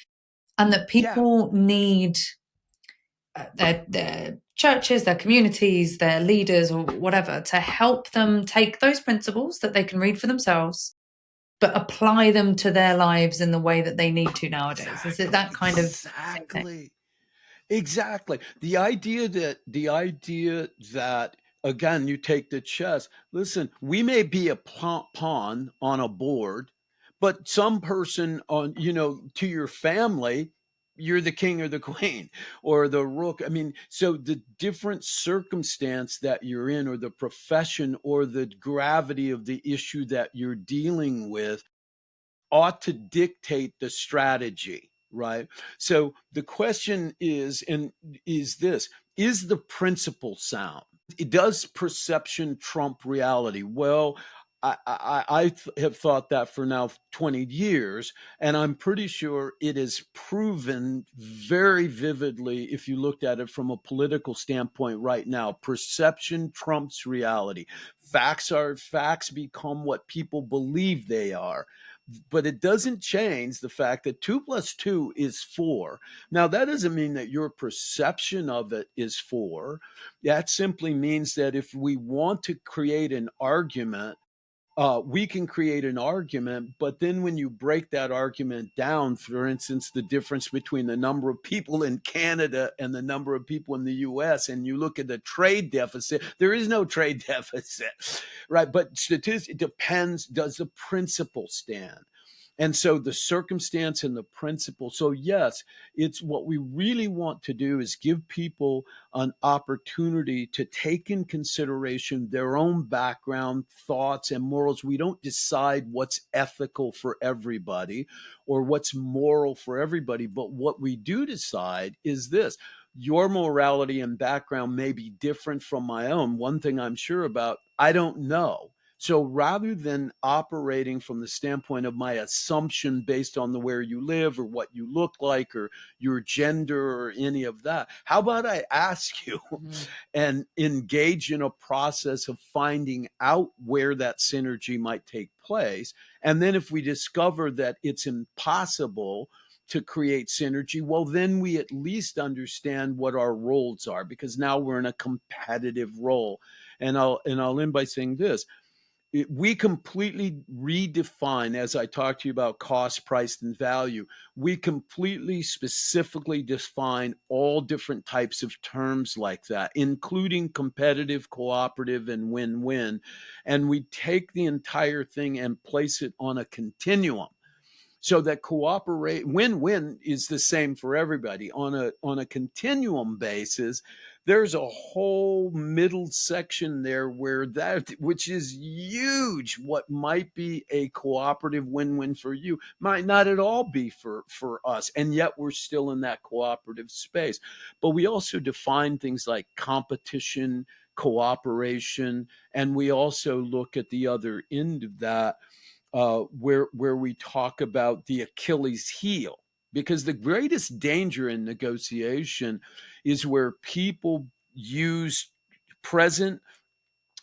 And that people need their churches, their communities, their leaders, or whatever, to help them take those principles that they can read for themselves, but apply them to their lives in the way that they need to nowadays.
Exactly.
Is it that kind of
Exactly. The idea that again, you take the chess. Listen, we may be a pawn on a board, but some person on, to your family, you're the king or the queen or the rook. I mean, so the different circumstance that you're in, or the profession, or the gravity of the issue that you're dealing with ought to dictate the strategy, right? So the question is, and is this, is the principle sound? Does perception trump reality? Well, I have thought that for now 20 years, and I'm pretty sure it is proven very vividly if you looked at it from a political standpoint right now. Perception trumps reality. Facts become what people believe they are, but it doesn't change the fact that 2 plus 2 is 4. Now, that doesn't mean that your perception of it is 4. That simply means that if we want to create an argument we can create an argument, but then when you break that argument down, for instance, the difference between the number of people in Canada and the number of people in the US, and you look at the trade deficit, there is no trade deficit, right? But statistics, it depends, does the principle stand? And so the circumstance and the principle. So, yes, it's what we really want to do is give people an opportunity to take in consideration their own background, thoughts, and morals. We don't decide what's ethical for everybody or what's moral for everybody. But what we do decide is this: your morality and background may be different from my own. One thing I'm sure about, I don't know. So rather than operating from the standpoint of my assumption based on the where you live or what you look like or your gender or any of that, how about I ask you and engage in a process of finding out where that synergy might take place? And then if we discover that it's impossible to create synergy, well, then we at least understand what our roles are, because now we're in a competitive role. And I'll end by saying this: we completely redefine, as I talked to you about cost, price, and value, we completely specifically define all different types of terms like that, including competitive, cooperative, and win-win. And we take the entire thing and place it on a continuum, so that cooperate win-win is the same for everybody. On a continuum basis, there's a whole middle section there where that, which is huge, what might be a cooperative win-win for you might not at all be for us, and yet we're still in that cooperative space. But we also define things like competition, cooperation, and we also look at the other end of that, where we talk about the Achilles heel, because the greatest danger in negotiation is where people use present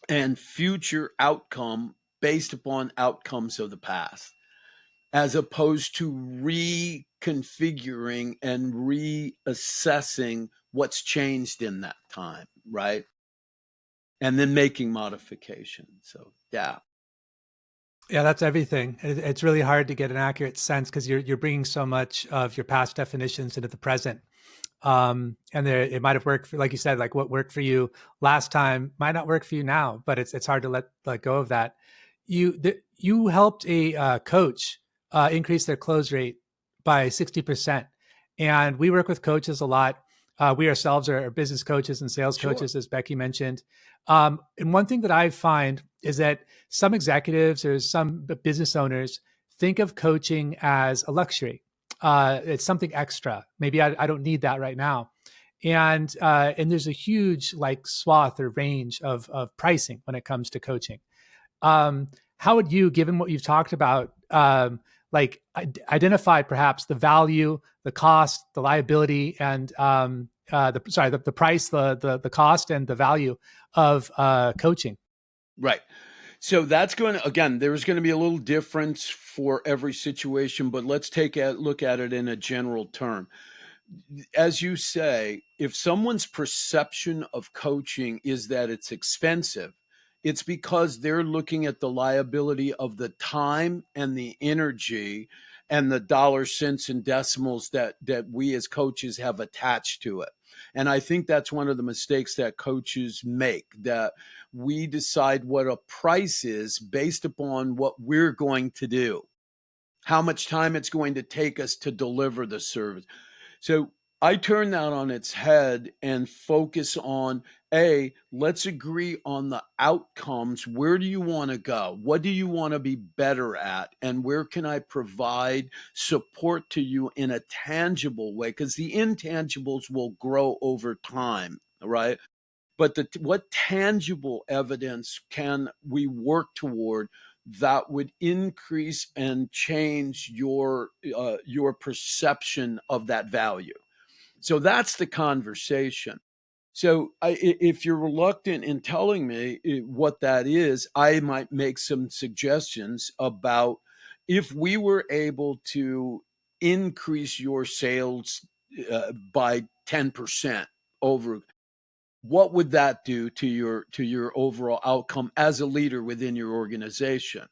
and future outcome based upon outcomes of the past, as opposed to reconfiguring and reassessing what's changed in that time, right? And then making modifications. So, yeah.
Yeah, that's everything. It's really hard to get an accurate sense because you're bringing so much of your past definitions into the present. And it might have worked for, like you said, like what worked for you last time might not work for you now, but it's hard to let go of that. You helped a coach increase their close rate by 60%, and we work with coaches a lot. We ourselves are business coaches and sales
Sure.
coaches, as Becky mentioned. And one thing that I find is that some executives or some business owners think of coaching as a luxury. It's something extra. Maybe I don't need that right now. And there's a huge like swath or range of pricing when it comes to coaching. How would you, given what you've talked about, like identify perhaps the value, the cost, the liability, and the price, the cost, and the value of coaching?
Right. So that's going to, again, there's going to be a little difference for every situation, but let's take a look at it in a general term. As you say, if someone's perception of coaching is that it's expensive, it's because they're looking at the liability of the time and the energy and the dollars, cents, and decimals that we as coaches have attached to it. And I think that's one of the mistakes that coaches make, that we decide what a price is based upon what we're going to do, how much time it's going to take us to deliver the service. So I turn that on its head and focus on, let's agree on the outcomes. Where do you want to go? What do you want to be better at? And where can I provide support to you in a tangible way? Because the intangibles will grow over time, right? But what tangible evidence can we work toward that would increase and change your perception of that value? So that's the conversation. So if you're reluctant in telling me what that is, I might make some suggestions about, if we were able to increase your sales by 10% over, what would that do to your overall outcome as a leader within your organization?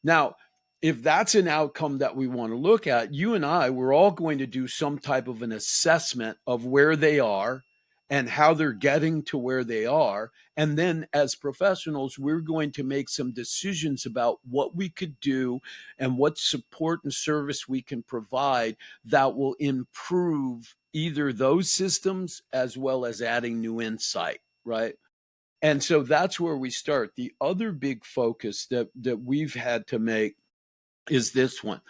Now, if that's an outcome that we want to look at, you and I, we're all going to do some type of an assessment of where they are and how they're getting to where they are. And then as professionals, we're going to make some decisions about what we could do and what support and service we can provide that will improve either those systems as well as adding new insight, right? And so that's where we start. The other big focus that we've had to make is this one.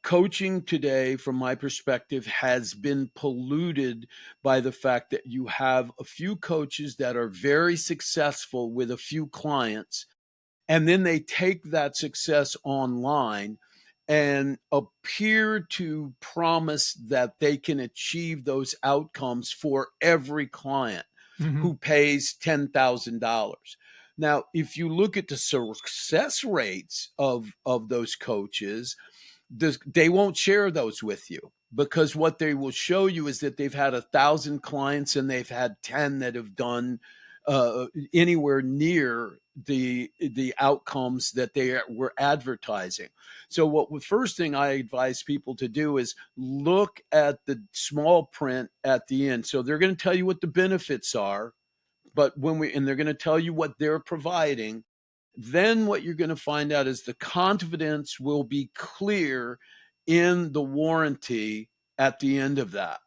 Coaching today, from my perspective, has been polluted by the fact that you have a few coaches that are very successful with a few clients, and then they take that success online and appear to promise that they can achieve those outcomes for every client
Mm-hmm.
who pays $10,000. Now, if you look at the success rates of those coaches, they won't share those with you, because what they will show you is that they've had 1,000 clients and they've had 10 that have done anywhere near the outcomes that they were advertising. So what the first thing I advise people to do is look at the small print at the end. So they're going to tell you what the benefits are, but they're going to tell you what they're providing. Then what you're going to find out is the confidence will be clear in the warranty at the end of that.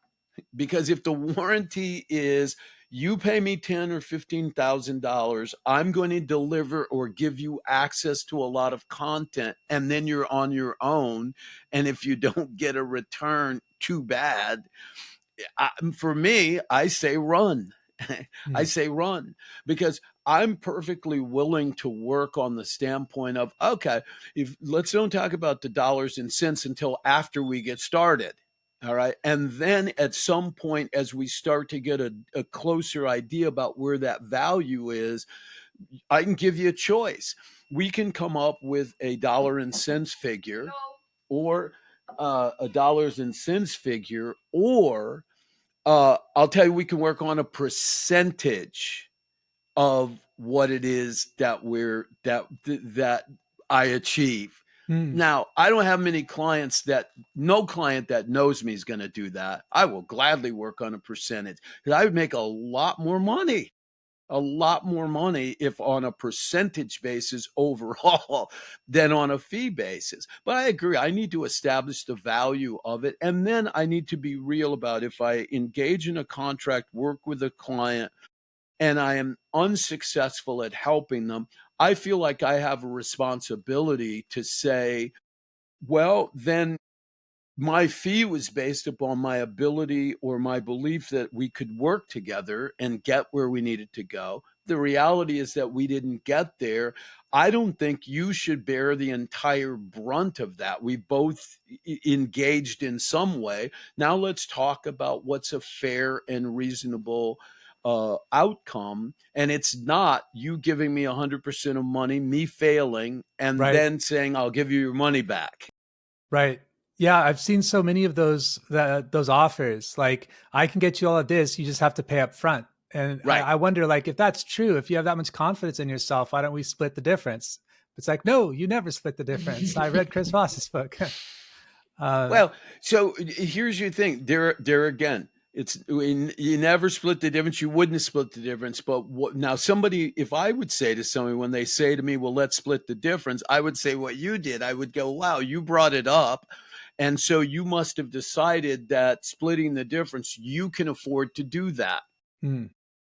Because if the warranty is, you pay me $10,000 or $15,000, I'm going to deliver or give you access to a lot of content, and then you're on your own. And if you don't get a return, too bad. For me, I say run. I
Mm.
say run, because I'm perfectly willing to work on the standpoint of, okay, if let's don't talk about the dollars and cents until after we get started. All right. And then at some point, as we start to get a closer idea about where that value is, I can give you a choice. We can come up with a dollar and cents figure, or a dollars and cents figure, or I'll tell you, we can work on a percentage of what it is that I achieve.
Mm.
Now, I don't have many clients no client that knows me is going to do that. I will gladly work on a percentage, because I would make a lot more money if on a percentage basis overall than on a fee basis. But I agree, I need to establish the value of it. And then I need to be real about, if I engage in a contract, work with a client, and I am unsuccessful at helping them, I feel like I have a responsibility to say, well, then my fee was based upon my ability or my belief that we could work together and get where we needed to go. The reality is that we didn't get there. I don't think you should bear the entire brunt of that. We both engaged in some way. Now let's talk about what's a fair and reasonable outcome. And it's not you giving me 100% of money, me failing, and
Right.
then saying, I'll give you your money back.
Right. Yeah, I've seen so many of those offers. Like, I can get you all of this, you just have to pay up front. And
Right.
I wonder, like, if that's true, if you have that much confidence in yourself, why don't we split the difference? It's like, no, you never split the difference. I read Chris Voss's book. uh,
Well, so here's your thing. There again, you never split the difference. You wouldn't split the difference. But now, if I would say to somebody when they say to me, "Well, let's split the difference," I would say what you did. I would go, "Wow, you brought it up, and so you must have decided that splitting the difference, you can afford to do that."
mm,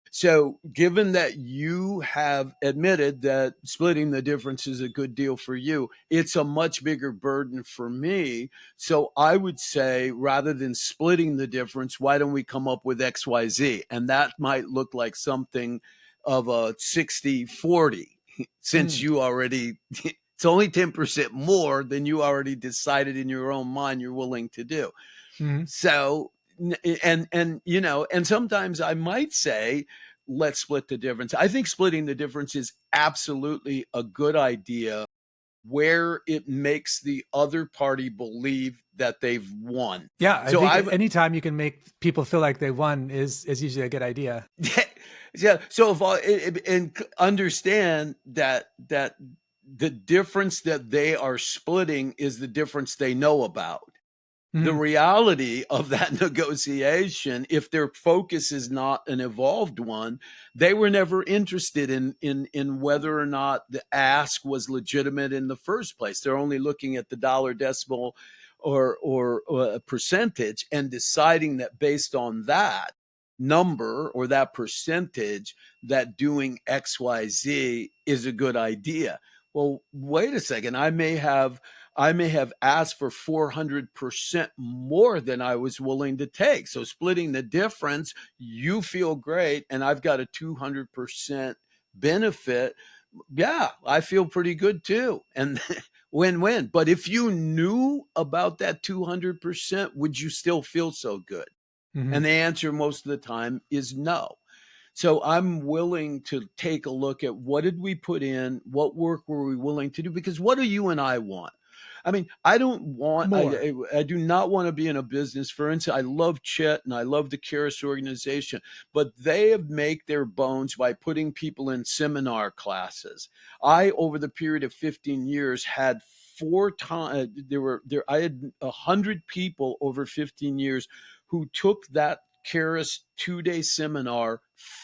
So, given that you have admitted that splitting the difference is a good deal for you, it's a much bigger burden for me. So, I would say, rather than splitting the difference, why don't we come up with XYZ? And that might look like something of a 60-40, since
mm,
you already, it's only 10% more than you already decided in your own mind you're willing to do.
mm,
So, and sometimes I might say, let's split the difference. I think splitting the difference is absolutely a good idea, where it makes the other party believe that they've won.
Yeah, I
So
think
I've
anytime you can make people feel like they won is usually a good idea.
yeah. So if and understand that the difference that they are splitting is the difference they know about. The
Mhm.
reality of that negotiation, if their focus is not an evolved one, they were never interested in whether or not the ask was legitimate in the first place. They're only looking at the dollar decimal or a percentage and deciding that based on that number or that percentage that doing XYZ is a good idea. Well, wait a second. I may have asked for 400% more than I was willing to take. So splitting the difference, you feel great, and I've got a 200% benefit. Yeah, I feel pretty good too. And win-win. But if you knew about that 200%, would you still feel so good?
Mhm.
And the answer most of the time is no. So I'm willing to take a look at what did we put in, what work were we willing to do, because what do you and I want? I mean, I don't want,
More.
I do not want to be in a business. For instance, I love Chet and I love the Karis organization, but they have made their bones by putting people in seminar classes. I, over the period of 15 years, had 4 times, I had 100 people over 15 years who took that Karis 2-day seminar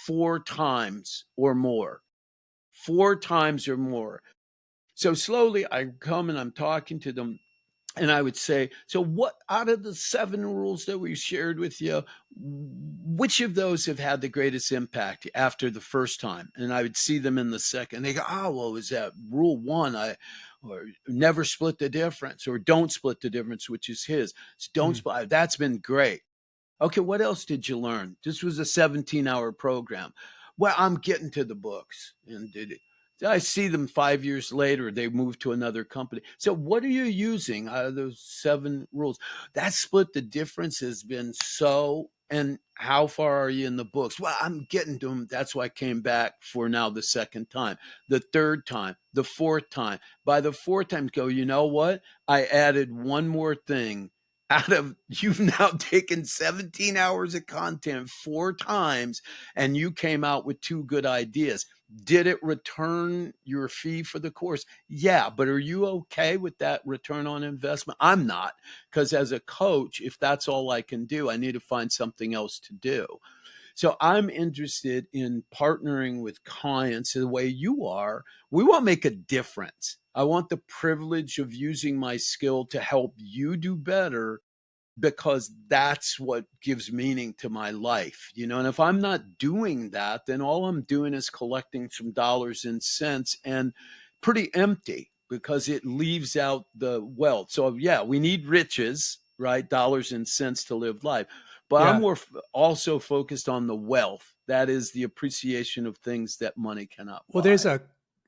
4 times or more. 4 times or more. So slowly I come and I'm talking to them and I would say, so what out of the 7 rules that we shared with you, which of those have had the greatest impact after the first time? And I would see them in the second. They go, oh, well, was that rule 1? Or never split the difference, or don't split the difference, which is his. So don't
Mhm.
split. That's been great. Okay, what else did you learn? This was a 17-hour program. Well, I'm getting to the books. And did it. I see them 5 years later, they moved to another company. So, what are you using out of those 7 rules? That split the difference has been so. And how far are you in the books? Well, I'm getting to them. That's why I came back for now the second time, the third time, the fourth time. By the fourth time, go, you know what? I added one more thing out of you've now taken 17 hours of content 4 times and you came out with 2 good ideas. Did it return your fee for the course? Yeah, but are you okay with that return on investment? I'm not, because as a coach, if that's all I can do, I need to find something else to do. So I'm interested in partnering with clients the way you are. We want to make a difference. I want the privilege of using my skill to help you do better, because that's what gives meaning to my life, and if I'm not doing that, then all I'm doing is collecting some dollars and cents, and pretty empty, because it leaves out the wealth. So yeah, we need riches, right? Dollars and cents to live life, but I'm
Yeah.
more also focused on the wealth, that is the appreciation of things that money cannot
Well,
buy.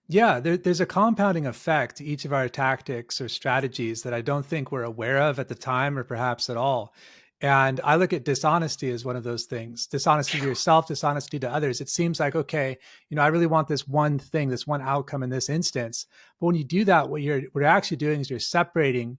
there's a compounding effect to each of our tactics or strategies that I don't think we're aware of at the time or perhaps at all. And I look at dishonesty as one of those things. Dishonesty to yourself, dishonesty to others. It seems like, okay, I really want this one thing, this one outcome in this instance. But when you do that, what you're actually doing is you're separating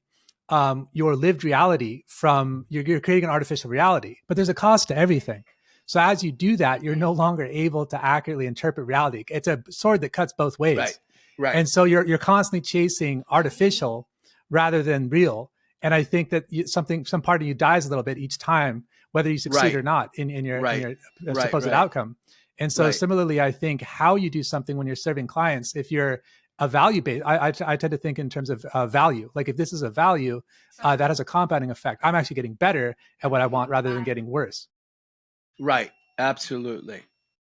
your lived reality from you're creating an artificial reality. But there's a cost to everything. So as you do that, you're no longer able to accurately interpret reality. It's a sword that cuts both
Right,
ways.
right,
And so you're constantly chasing artificial rather than real. And I think that some part of you dies a little bit each time, whether you succeed
right,
or not in your
right,
supposed
right,
outcome. And so
right.
similarly, I think how you do something when you're serving clients, if you're a value based, I tend to think in terms of value. Like if this is a value, that has a compounding effect. I'm actually getting better at what I want rather than getting worse.
Right, absolutely.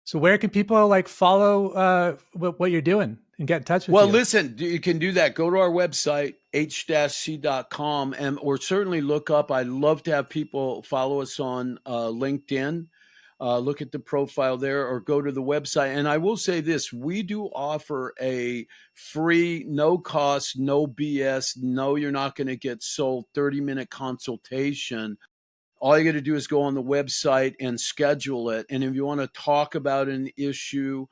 So where can people like follow what you're doing and get in touch with
Well,
you?
listen, you can do that. Go to our website, h-c.com, or certainly look up. I'd love to have people follow us on LinkedIn. Look at the profile there, or go to the website. And I will say this, we do offer a free, no cost, no BS, no, you're not going to get sold 30-minute consultation. All you got to do is go on the website and schedule it. And if you want to talk about an issue,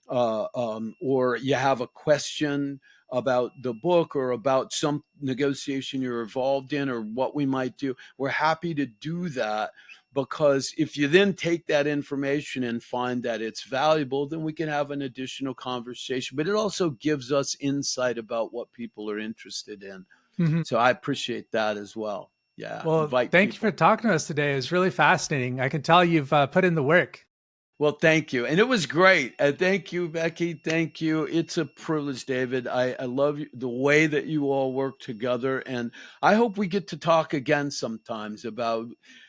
or you have a question, about the book or about some negotiation you're involved in or what we might do, we're happy to do that. Because if you then take that information and find that it's valuable, then we can have an additional conversation. But it also gives us insight about what people are interested in.
Mhm.
So I appreciate that as well. Yeah,
Well,
invite
thank you for
people.
talking to us today. It was really fascinating. I can tell you've put in the work.
Well, thank you. And it was great. Thank you, Becky. Thank you. It's a privilege, David. I love the way that you all work together. And I hope we get to talk again sometimes about,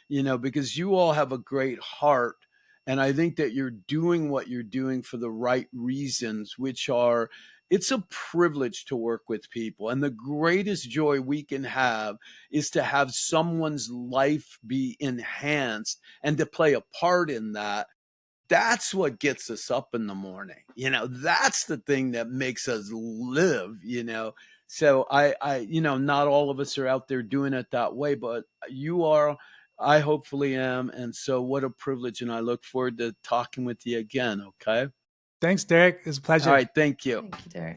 because you all have a great heart. And I think that you're doing what you're doing for the right reasons, which are it's a privilege to work with people. And the greatest joy we can have is to have someone's life be enhanced and to play a part in that. That's what gets us up in the morning. That's the thing that makes us live. So not all of us are out there doing it that way, but you are. I hopefully am. And so what a privilege. And I look forward to talking with you again. Okay.
Thanks, Derrick. It was a
All
pleasure.
right. Thank you.
Thank you, Derrick.